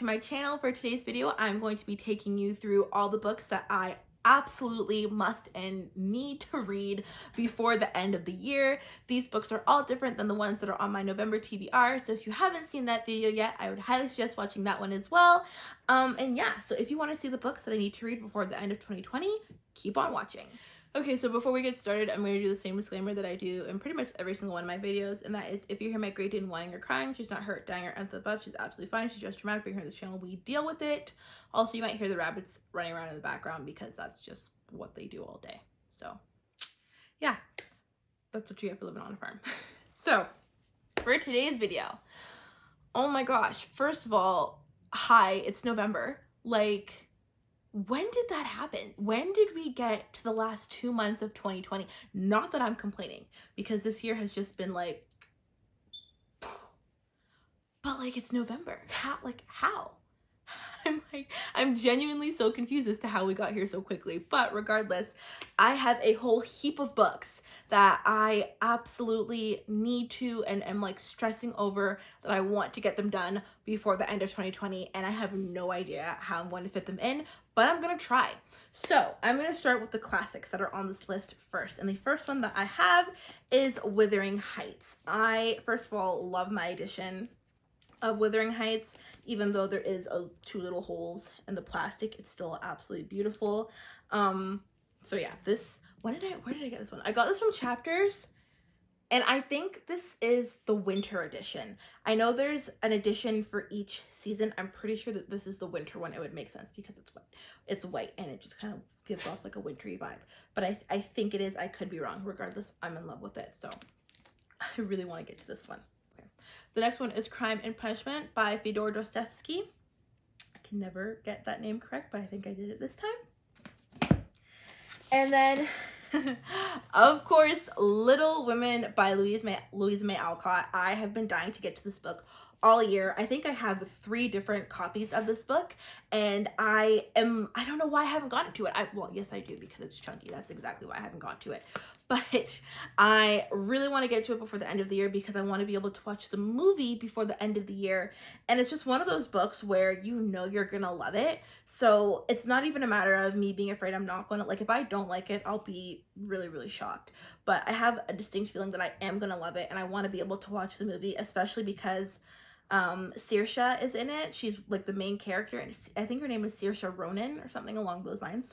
to my channel. For today's video, I'm going to be taking you through all the books that I absolutely must and need to read before the end of the year. These books are all different than the ones that are on my November TBR, so if you haven't seen that video yet, I would highly suggest watching that one as well. And yeah, so if you want to see the books that I need to read before the end of 2020, keep on watching. Okay, so before we get started, I'm going to do the same disclaimer that I do in pretty much every single one of my videos, and that is if you hear my great Dane whining or crying, she's not hurt, dying, or anything above. She's absolutely fine. She's just dramatic. But here on this channel, we deal with it. Also, you might hear the rabbits running around in the background because that's just what they do all day. So, yeah, that's what you get for living on a farm. So, for today's video, oh my gosh, first of all, hi, it's November. Like, when did that happen? When did we get to the last 2 months of 2020? Not that I'm complaining, because this year has just been like, but like it's November. How? I'm genuinely so confused as to how we got here so quickly. But regardless, I have a whole heap of books that I absolutely need to and am like stressing over that I want to get them done before the end of 2020. And I have no idea how I'm going to fit them in, but I'm going to try. So I'm going to start with the classics that are on this list first. And the first one that I have is Withering Heights. I, first of all, love my edition of Withering Heights. Even though there is two little holes in the plastic, it's still absolutely beautiful. So yeah, where did I get this one? I got this from Chapters, and I think this is the winter edition. I know there's an edition for each season. I'm pretty sure that this is the winter one. It would make sense because it's white. It's white and it just kind of gives off like a wintry vibe. But I think it is. I could be wrong. Regardless, I'm in love with it. So I really want to get to this one. The next one is Crime and Punishment by Fedor Dostevski. I can never get that name correct, but I think I did it this time. And then, of course, Little Women by Louise May Alcott. I have been dying to get to this book all year. I think I have 3 different copies of this book, and I don't know why I haven't gotten to it. Well, yes, I do, because it's chunky. That's exactly why I haven't gotten to it. But I really want to get to it before the end of the year because I want to be able to watch the movie before the end of the year. And it's just one of those books where you know you're gonna love it. So it's not even a matter of me being afraid I'm not gonna, like, if I don't like it, I'll be really, really shocked. But I have a distinct feeling that I am gonna love it, and I want to be able to watch the movie, especially because Saoirse is in it. She's like the main character, and I think her name is Saoirse Ronan or something along those lines.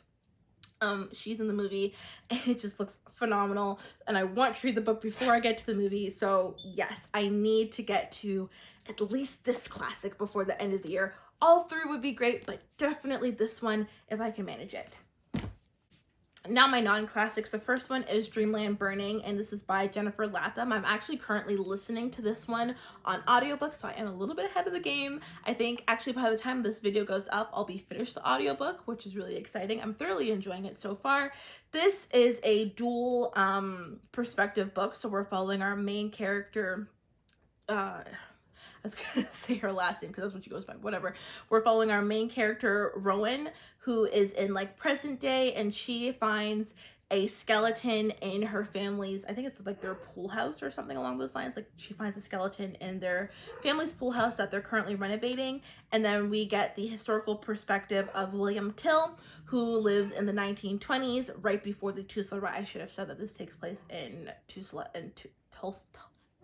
She's in the movie, and it just looks phenomenal, and I want to read the book before I get to the movie. So yes, I need to get to at least this classic before the end of the year. All 3 would be great, but definitely this one if I can manage it. Now my non-classics. The first one is Dreamland Burning, and this is by Jennifer Latham. I'm actually currently listening to this one on audiobook, so I am a little bit ahead of the game. I think actually by the time this video goes up, I'll be finished the audiobook, which is really exciting. I'm thoroughly enjoying it so far. This is a dual perspective book, so we're following our main character, I was gonna say her last name because that's what she goes by, whatever. We're following our main character, Rowan, who is in like present day, and she finds a skeleton in her family's, I think it's like their pool house or something along those lines. Like she finds a skeleton in their family's pool house that they're currently renovating. And then we get the historical perspective of William Till, who lives in the 1920s, right before the Tulsa riot. I should have said that this takes place in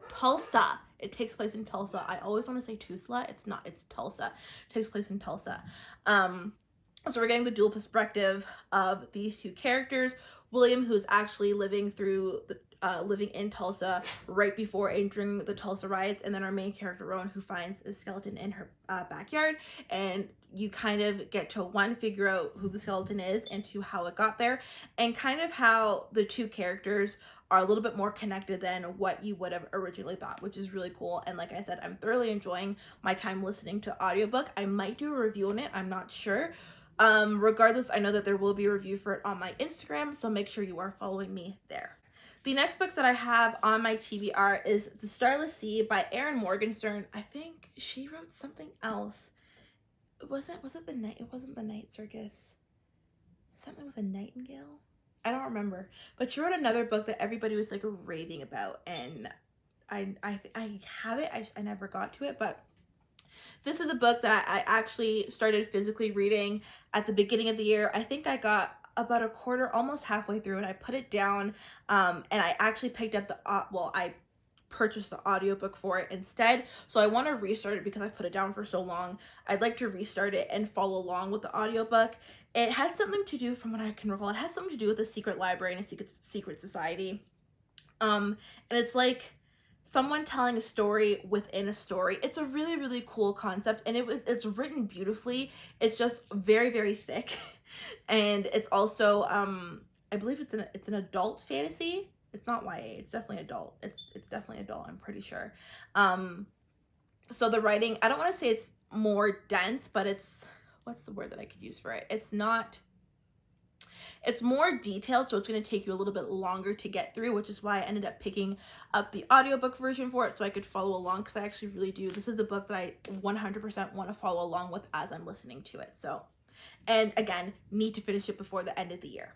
Tulsa. It takes place in Tulsa. I always want to say Tulsa. It's not. It's Tulsa. It takes place in Tulsa. So we're getting the dual perspective of these 2 characters. William, who's actually living in Tulsa right before and during the Tulsa riots, and then our main character, Rowan, who finds a skeleton in her backyard. And you kind of get to 1, figure out who the skeleton is, and 2, how it got there, and kind of how the 2 characters are a little bit more connected than what you would have originally thought, which is really cool. And like I said, I'm thoroughly enjoying my time listening to audiobook. I might do a review on it. I'm not sure. Regardless, I know that there will be a review for it on my Instagram, so make sure you are following me there. The next book that I have on my TBR is The Starless Sea by Erin Morgenstern. I think she wrote something else. It wasn't the Night Circus. Something with a nightingale? I don't remember. But she wrote another book that everybody was like raving about, and I have it. I never got to it, but This is a book that I actually started physically reading at the beginning of the year. I think I got about a quarter, almost halfway through, and I put it down, and I actually picked up I purchased the audiobook for it instead. So I want to restart it because I put it down for so long. I'd like to restart it and follow along with the audiobook. It has something to do, from what I can recall, it has something to do with a secret library and a secret society. And it's like someone telling a story within a story. It's a really, really cool concept, and it's written beautifully. It's just very, very thick. And it's also, I believe it's an adult fantasy. It's not YA, it's definitely adult. It's definitely adult, I'm pretty sure. So the writing, I don't want to say it's more dense, but it's, what's the word that I could use for it? It's more detailed, so it's going to take you a little bit longer to get through, which is why I ended up picking up the audiobook version for it so I could follow along, because I actually really do. This is a book that I 100% want to follow along with as I'm listening to it. So, and again, need to finish it before the end of the year.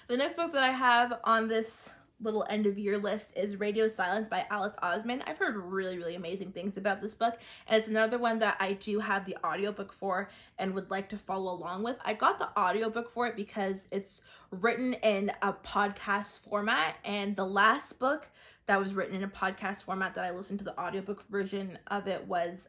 The next book that I have on this little end of year list is Radio Silence by Osman. I've heard really, really amazing things about this book, and it's another one that I do have the audiobook for and would like to follow along with. I got the audiobook for it because it's written in a podcast format, and the last book that was written in a podcast format that I listened to the audiobook version of it was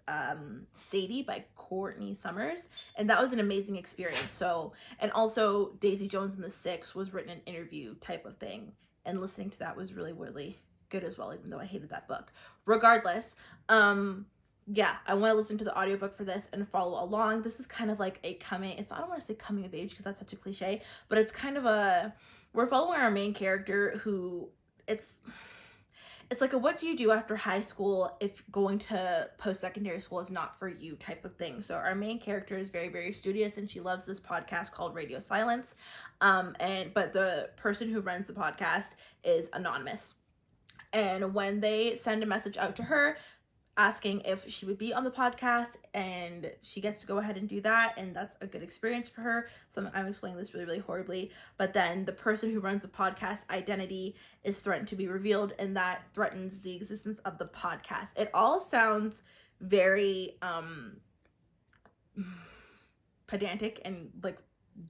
Sadie by Courtney Summers, and that was an amazing experience. So, and also Daisy Jones and the Six was written an interview type of thing, and listening to that was really, really good as well, even though I hated that book. Regardless, yeah, I want to listen to the audiobook for this and follow along. This is kind of like a I don't want to say coming of age because that's such a cliche, but it's kind of we're following our main character who, it's like a what do you do after high school if going to post-secondary school is not for you type of thing. So our main character is very, very studious, and she loves this podcast called Radio Silence. But the person who runs the podcast is anonymous. And when they send a message out to her asking if she would be on the podcast, and she gets to go ahead and do that, and that's a good experience for her. So I'm explaining this really, really horribly, but then the person who runs the podcast identity is threatened to be revealed, and that threatens the existence of the podcast. It all sounds very pedantic and like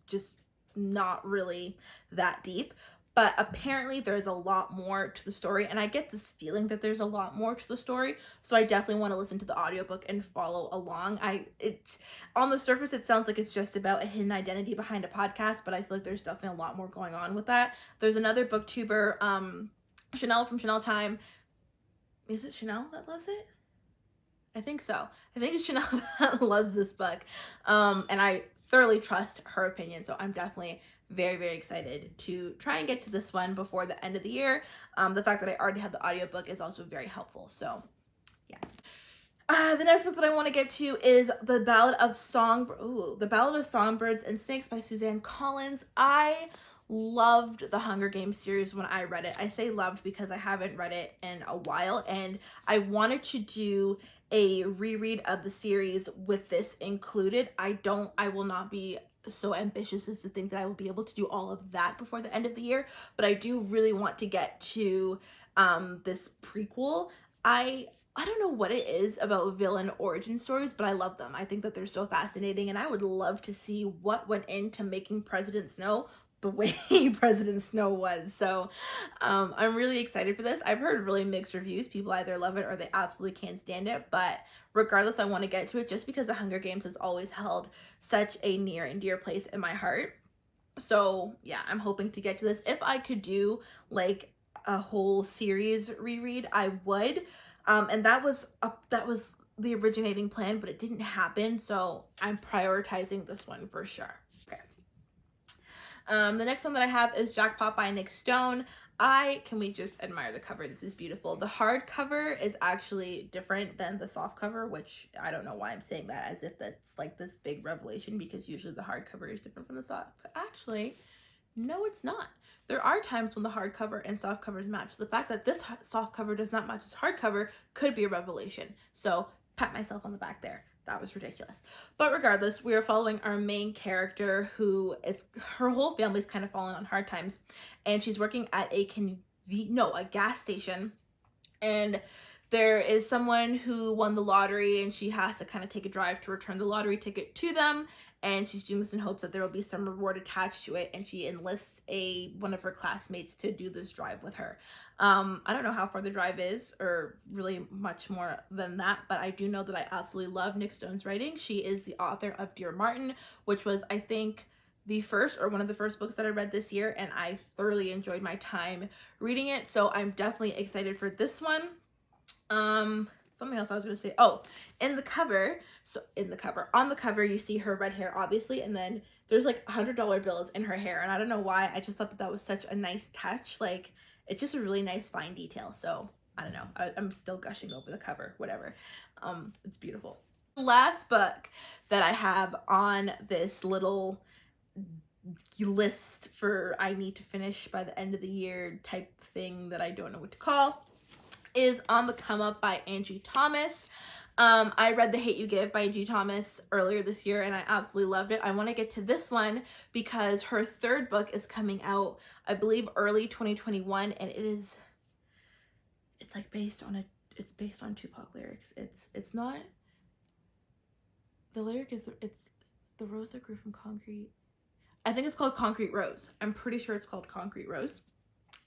just not really that deep. But apparently there's a lot more to the story, and I get this feeling that there's a lot more to the story, so I definitely want to listen to the audiobook and follow along. On the surface, it sounds like it's just about a hidden identity behind a podcast, but I feel like there's definitely a lot more going on with that. There's another booktuber, Chanel from Chanel Time. Is it Chanel that loves it? I think so. I think it's Chanel that loves this book, and I thoroughly trust her opinion, so I'm definitely very, very excited to try and get to this one before the end of the year. The fact that I already have the audiobook is also very helpful, so yeah. The next book that I want to get to is The Ballad of Songbirds and Snakes by Suzanne Collins. I loved the Hunger Games series when I read it. I say loved because I haven't read it in a while, and I wanted to do a reread of the series with this included. I will not be so ambitious as to think that I will be able to do all of that before the end of the year, but I do really want to get to this prequel. I don't know what it is about villain origin stories, but I love them. I think that they're so fascinating, and I would love to see what went into making President Snow the way President Snow was. So I'm really excited for this. I've heard really mixed reviews. People either love it or they absolutely can't stand it, but regardless, I want to get to it just because the Hunger Games has always held such a near and dear place in my heart. So yeah, I'm hoping to get to this. If I could do like a whole series reread, I would. And that was the originating plan, but it didn't happen. So I'm prioritizing this one for sure. The next one that I have is Jackpot by Nick Stone. Can we just admire the cover? This is beautiful. The hard cover is actually different than the soft cover, which I don't know why I'm saying that as if that's like this big revelation, because usually the hard cover is different from the soft. But actually, no, it's not. There are times when the hard cover and soft covers match. So the fact that this soft cover does not match its hard cover could be a revelation. So pat myself on the back there. That was ridiculous. But regardless, we are following our main character her whole family's kind of fallen on hard times, and she's working at a gas station, and there is someone who won the lottery and she has to kind of take a drive to return the lottery ticket to them. And she's doing this in hopes that there will be some reward attached to it. And she enlists one of her classmates to do this drive with her. I don't know how far the drive is or really much more than that, but I do know that I absolutely love Nick Stone's writing. She is the author of Dear Martin, which was, I think, the first or one of the first books that I read this year, and I thoroughly enjoyed my time reading it. So I'm definitely excited for this one. Something else I was going to say. Oh, on the cover, you see her red hair, obviously, and then there's like $100 bills in her hair. And I don't know why, I just thought that that was such a nice touch. Like, it's just a really nice fine detail. So I don't know. I'm still gushing over the cover, whatever. It's beautiful. Last book that I have on this little list for I need to finish by the end of the year type thing that I don't know what to call is On the Come Up by Angie Thomas. I read The Hate U Give by Angie Thomas earlier this year and I absolutely loved it. I want to get to this one because her third book is coming out, I believe, early 2021, and it's like based on Tupac lyrics. It's not, the lyric is, it's the rose that grew from concrete. I think it's called Concrete Rose. I'm pretty sure it's called Concrete Rose.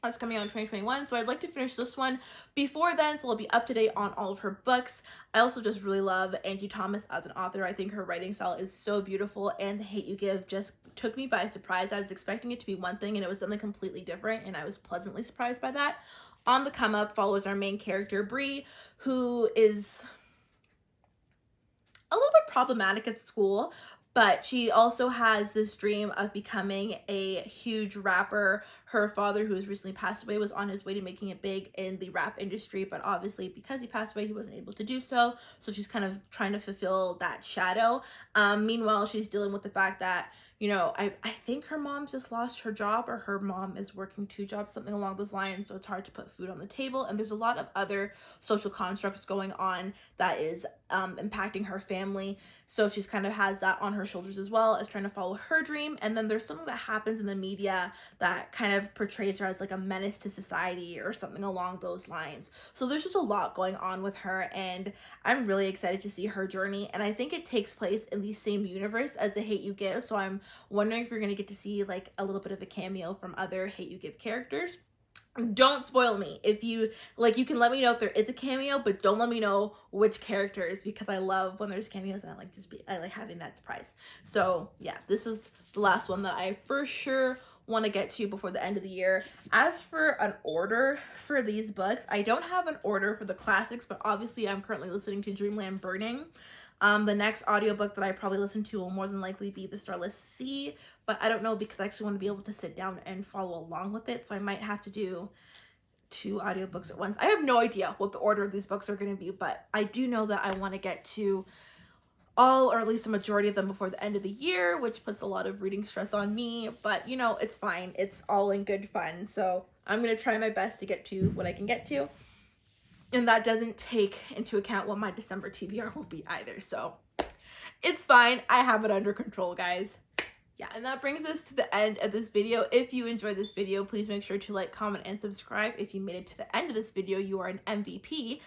That's coming out in 2021, so I'd like to finish this one before then, so I'll be up to date on all of her books. I also just really love Angie Thomas as an author. I think her writing style is so beautiful, and The Hate U Give just took me by surprise. I was expecting it to be one thing, and it was something completely different, and I was pleasantly surprised by that. On the Come Up follows our main character, Bree, who is a little bit problematic at school, but she also has this dream of becoming a huge rapper. Her father, who has recently passed away, was on his way to making it big in the rap industry, but obviously because he passed away, he wasn't able to do so. So she's kind of trying to fulfill that shadow. Meanwhile, she's dealing with the fact that, you know, I think her mom just lost her job, or her mom is working 2 jobs, something along those lines, so it's hard to put food on the table. And there's a lot of other social constructs going on that is impacting her family. So she's kind of has that on her shoulders as well as trying to follow her dream. And then there's something that happens in the media that kind of portrays her as like a menace to society or something along those lines. So there's just a lot going on with her, and I'm really excited to see her journey. And I think it takes place in the same universe as The Hate U Give, so I'm wondering if you're going to get to see like a little bit of a cameo from other Hate U Give characters. Don't spoil me. If you like, you can let me know if there is a cameo, but don't let me know which characters, because I love when there's cameos and I like having that surprise. So yeah, this is the last one that I for sure want to get to before the end of the year. As for an order for these books, I don't have an order for the classics, but obviously I'm currently listening to Dreamland Burning. The next audiobook that I probably listen to will more than likely be The Starless Sea, but I don't know because I actually want to be able to sit down and follow along with it, so I might have to do 2 audiobooks at once. I have no idea what the order of these books are going to be, but I do know that I want to get to all, or at least a majority of them, before the end of the year, which puts a lot of reading stress on me, but you know, it's fine. It's all in good fun, so I'm going to try my best to get to what I can get to. And that doesn't take into account what my December TBR will be either. So it's fine. I have it under control, guys. Yeah, and that brings us to the end of this video. If you enjoyed this video, please make sure to like, comment, and subscribe. If you made it to the end of this video, you are an MVP.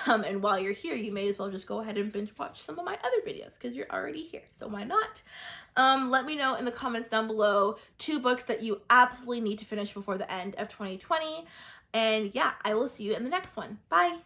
And while you're here, you may as well just go ahead and binge watch some of my other videos because you're already here. So why not? Let me know in the comments down below 2 books that you absolutely need to finish before the end of 2020. And yeah, I will see you in the next one. Bye.